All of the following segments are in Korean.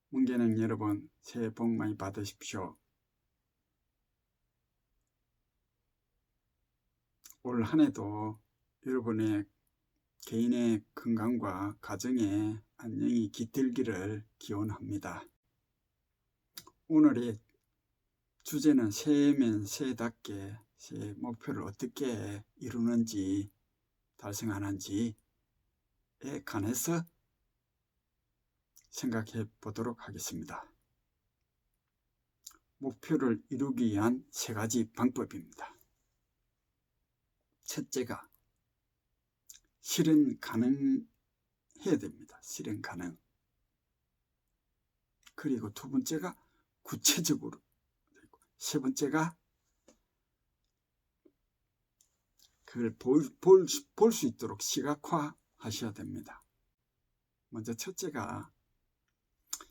문계는 여러분 새해 복 많이 받으십시오. 올 한 해도 여러분의 개인의 건강과 가정의 안녕이 깃들기를 기원합니다. 오늘의 주제는 새해면 새해답게 새해 목표를 어떻게 이루는지 달성하는지에 관해서 생각해 보도록 하겠습니다. 목표를 이루기 위한 3가지 방법입니다. 첫째가 실현 가능해야 됩니다. 실현 가능. 그리고 2번째가 구체적으로. 세 번째가 그걸 볼 수 있도록 시각화 하셔야 됩니다. 먼저 첫째가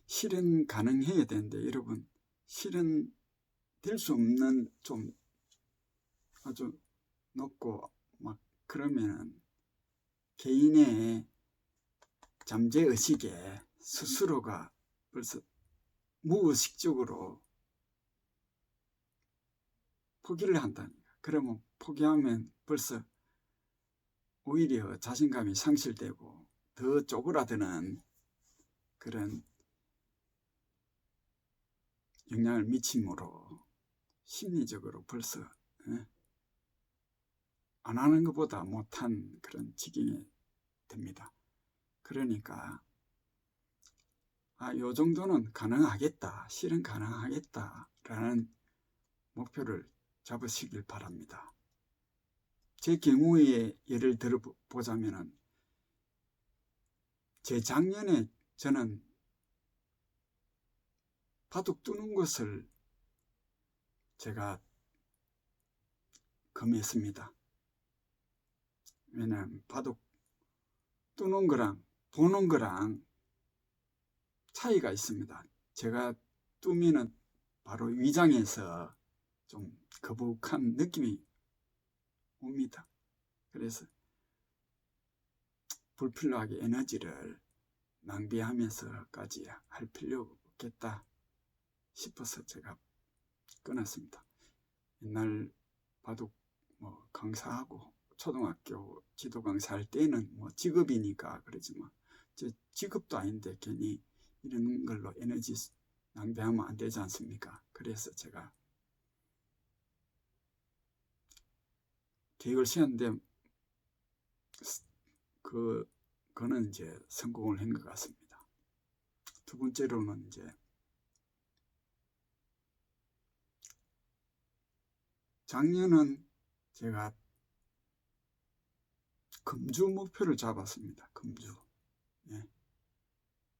실현 가능해야 되는데, 여러분 실현될 수 없는 좀 아주 높고 막 그러면 개인의 잠재의식에 스스로가 벌써 무의식적으로 포기를 한다니까. 그러면 포기하면 벌써 오히려 자신감이 상실되고 더 쪼그라드는 그런 영향을 미침으로 심리적으로 벌써 안 하는 것보다 못한 그런 지경이 됩니다. 그러니까 요 정도는 가능하겠다, 실현 가능하겠다라는 목표를 잡으시길 바랍니다. 제 경우에 예를 들어보자면 재작년에 저는 바둑 두는 것을 제가 금했습니다. 왜냐하면 바둑 두는 거랑 보는 거랑 차이가 있습니다. 제가 두면은 바로 위장에서 좀 거북한 느낌이 옵니다. 그래서 불필요하게 에너지를 낭비하면서까지 할 필요가 없겠다 싶어서 제가 끊었습니다. 옛날 바둑 강사하고 초등학교 지도 강사할 때는 직업이니까 그러지만 제 직업도 아닌데 괜히 이런 걸로 에너지 낭비하면 안 되지 않습니까? 그래서 제가 계획을 세웠는데 그거는 이제 성공을 한 것 같습니다. 2번째로는 이제 작년은 제가 금주 목표를 잡았습니다. 금주. 네.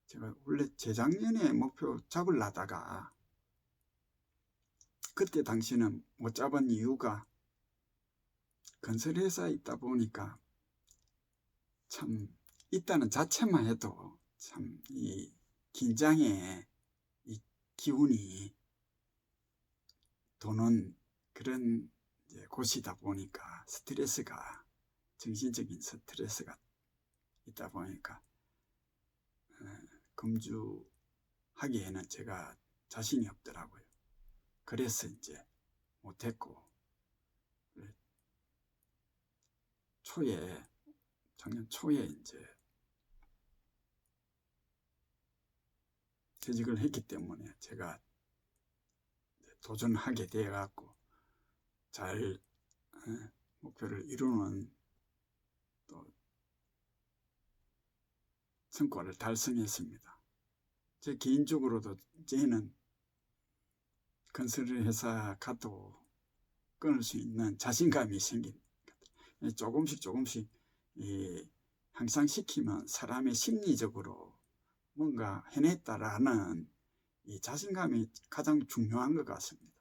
제가 원래 재작년에 목표 잡으려다가 그때 당시는 못 잡은 이유가 건설회사에 있다 보니까 참 있다는 자체만 해도 참 이 긴장의 이 기운이 도는 그런 곳이다 보니까 스트레스가 정신적인 스트레스가 있다 보니까 금주하기에는 제가 자신이 없더라고요. 그래서 이제 못했고 작년 초에 이제 퇴직을 했기 때문에 제가 도전하게 되어갖고 잘 목표를 이루는 또 성과를 달성했습니다. 제 개인적으로도 이제는 건설회사 가도 끊을 수 있는 자신감이 생긴 조금씩 향상시키면 사람의 심리적으로 뭔가 해냈다라는 이 자신감이 가장 중요한 것 같습니다.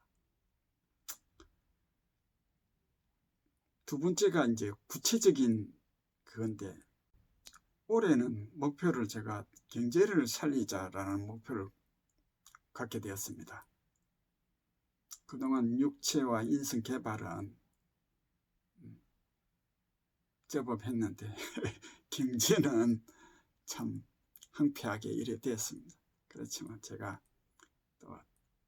2번째가 이제 구체적인 그건데, 올해는 목표를 제가 경제를 살리자라는 목표를 갖게 되었습니다. 그동안 육체와 인성 개발은 제법 했는데 경제는 참 황폐하게 이래 됐습니다. 그렇지만 제가 또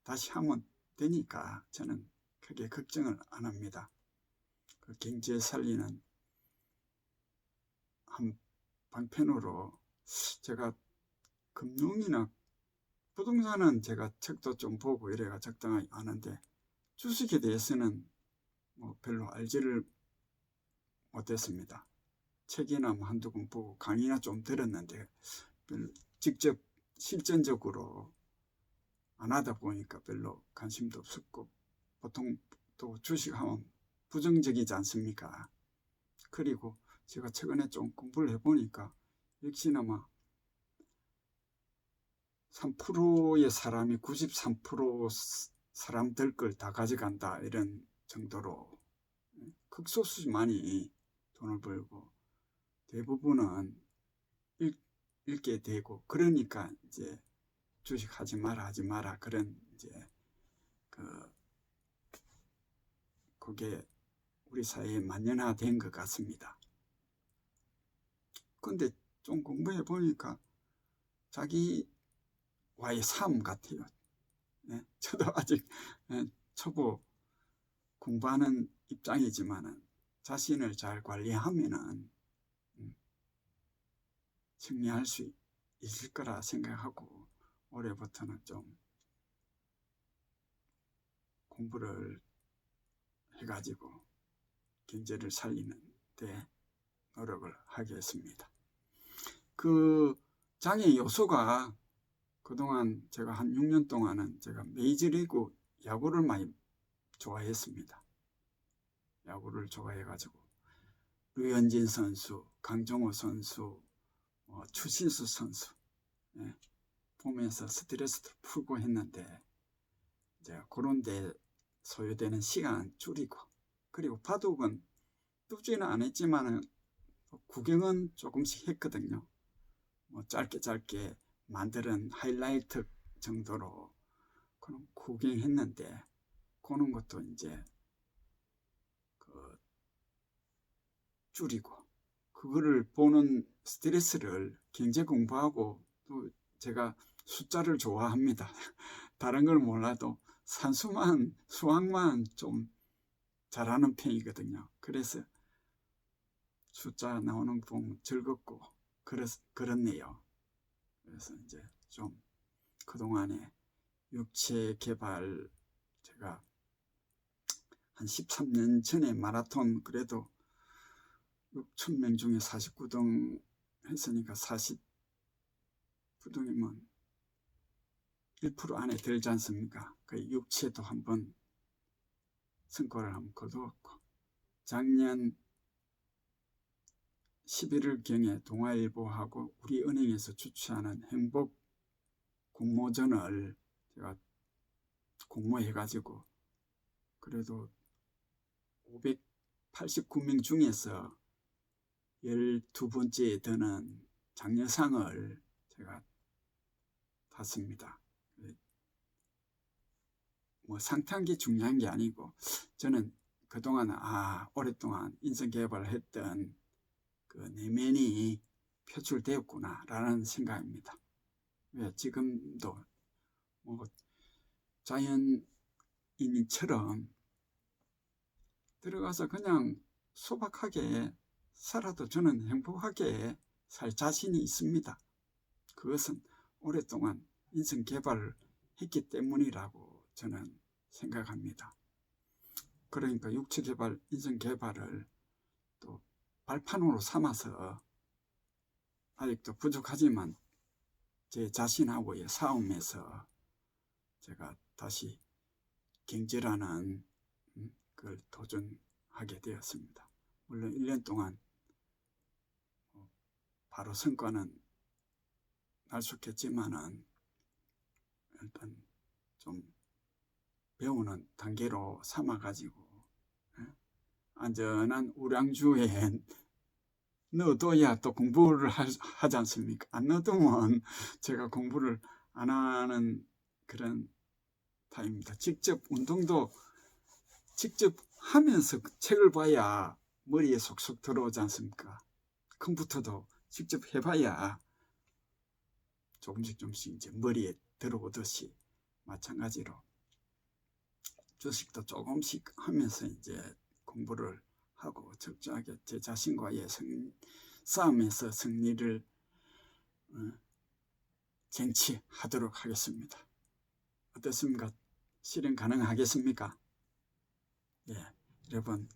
다시 하면 되니까 저는 크게 걱정을 안 합니다. 그 경제 살리는 한 방편으로 제가 금융이나 부동산은 제가 책도 좀 보고 이래가 적당히 아는데 주식에 대해서는 뭐 별로 알지를 못했습니다. 책이나 뭐 한두 권 보고 강의나 좀 들었는데 직접 실전적으로 안 하다 보니까 별로 관심도 없었고, 보통 또 주식하면 부정적이지 않습니까? 그리고 제가 최근에 좀 공부를 해보니까 역시나 막 3%의 사람이 93% 사람들 걸 다 가져간다 이런 정도로 극소수만이 돈을 벌고 대부분은 읽게 되고, 그러니까 이제 주식 하지 마라 그런 이제 그게 우리 사회에 만연화된 것 같습니다. 근데 좀 공부해 보니까 자기와의 삶 같아요. 네? 저도 아직 초보 공부하는 입장이지만은 자신을 잘 관리하면은 승리할 수 있을 거라 생각하고 올해부터는 좀 공부를 해가지고 경제를 살리는 데 노력을 하겠습니다. 그 장애 요소가 그동안 제가 한 6년 동안은 제가 메이저리그 야구를 많이 좋아했습니다. 야구를 좋아해가지고 류현진 선수, 강정호 선수, 추신수 선수 보면서 스트레스도 풀고 했는데 이제 그런 데 소요되는 시간 줄이고, 그리고 바둑은 뚜지는 안 했지만은 구경은 조금씩 했거든요. 뭐 짧게 만드는 하이라이트 정도로 그런 구경했는데, 그런 것도 이제 줄이고, 그거를 보는 스트레스를 경제 공부하고, 또 제가 숫자를 좋아합니다. 다른 걸 몰라도 산수만 수학만 좀 잘하는 편이거든요. 그래서 숫자 나오는 거 보면 즐겁고 그렇네요. 그래서 이제 좀 그동안에 육체 개발, 제가 한 13년 전에 마라톤 그래도 6,000명 중에 49등 했으니까 49등이면 1% 안에 들지 않습니까? 그 육체도 한번 성과를 한번 거두었고, 작년 11월경에 동아일보하고 우리은행에서 주최하는 행복 공모전을 제가 공모해가지고 그래도 589명 중에서 12번째에 드는 장려상을 제가 탔습니다. 뭐 상태한 게 중요한 게 아니고, 저는 그동안 오랫동안 인성개발을 했던 그 내면이 표출되었구나 라는 생각입니다. 왜 지금도 뭐 자연인처럼 들어가서 그냥 소박하게 살아도 저는 행복하게 살 자신이 있습니다. 그것은 오랫동안 인성개발을 했기 때문이라고 저는 생각합니다. 그러니까 육체개발, 인성개발을 또 발판으로 삼아서 아직도 부족하지만 제 자신하고의 싸움에서 제가 다시 경제라는 걸 도전하게 되었습니다. 물론 1년 동안 바로 성과는 날속했지만은 일단 좀 배우는 단계로 삼아가지고 안전한 우량주에 넣어둬야 또 공부를 하지 않습니까? 안 넣어두면 제가 공부를 안 하는 그런 타입입니다. 직접 운동도 직접 하면서 책을 봐야 머리에 속속 들어오지 않습니까? 컴퓨터도 직접 해봐야 조금씩 이제 머리에 들어오듯이 마찬가지로 주식도 조금씩 하면서 이제 공부를 하고 적절하게 제 자신과의 싸움에서 승리를 쟁취하도록 하겠습니다. 어떻습니까? 실현 가능하겠습니까? 예, 여러분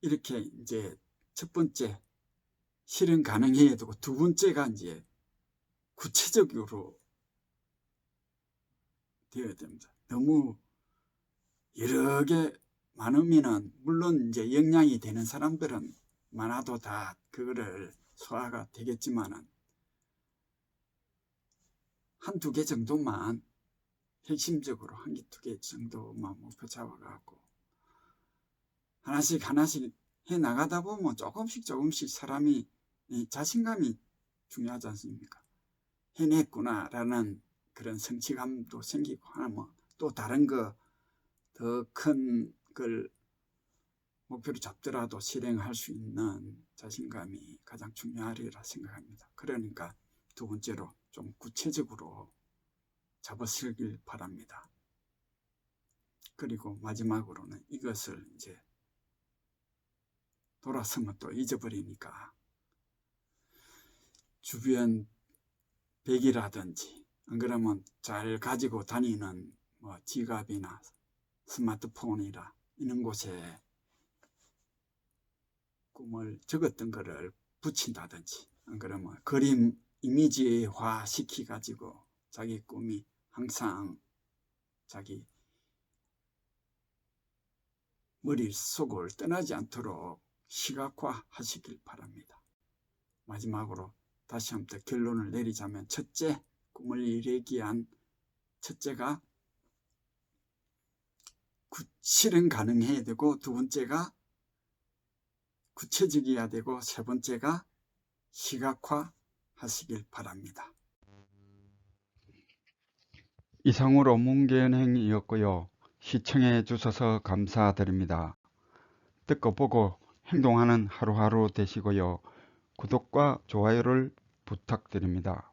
이렇게 이제 첫 번째 실현 가능해야 되고 두 번째가 이제 구체적으로 되어야 됩니다. 너무 여러 개 많으면은 물론 이제 역량이 되는 사람들은 많아도 다 그거를 소화가 되겠지만은 한두 개 정도만 핵심적으로 한 개, 두 개 정도만 목표 잡아갖고 하나씩 해 나가다 보면 조금씩 사람이 자신감이 중요하지 않습니까? 해냈구나라는 그런 성취감도 생기고 하면 또 다른 거 더 큰 걸 목표로 잡더라도 실행할 수 있는 자신감이 가장 중요하리라 생각합니다. 그러니까 두 번째로 좀 구체적으로 잡으시길 바랍니다. 그리고 마지막으로는 이것을 이제 돌아서면 또 잊어버리니까 주변 벽이라든지 안 그러면 잘 가지고 다니는 뭐 지갑이나 스마트폰이라 이런 곳에 꿈을 적었던 거를 붙인다든지 안 그러면 그림 이미지화 시키 가지고 자기 꿈이 항상 자기 머릿속을 떠나지 않도록 시각화 하시길 바랍니다. 마지막으로 다시 한번 결론을 내리자면 첫째, 꿈을 이루기 위한 첫째가 실현 가능해야 되고 두 번째가 구체적이어야 되고 세 번째가 시각화 하시길 바랍니다. 이상으로 문견행이었고요. 시청해 주셔서 감사드립니다. 듣고 보고 행동하는 하루하루 되시고요. 구독과 좋아요를 부탁드립니다.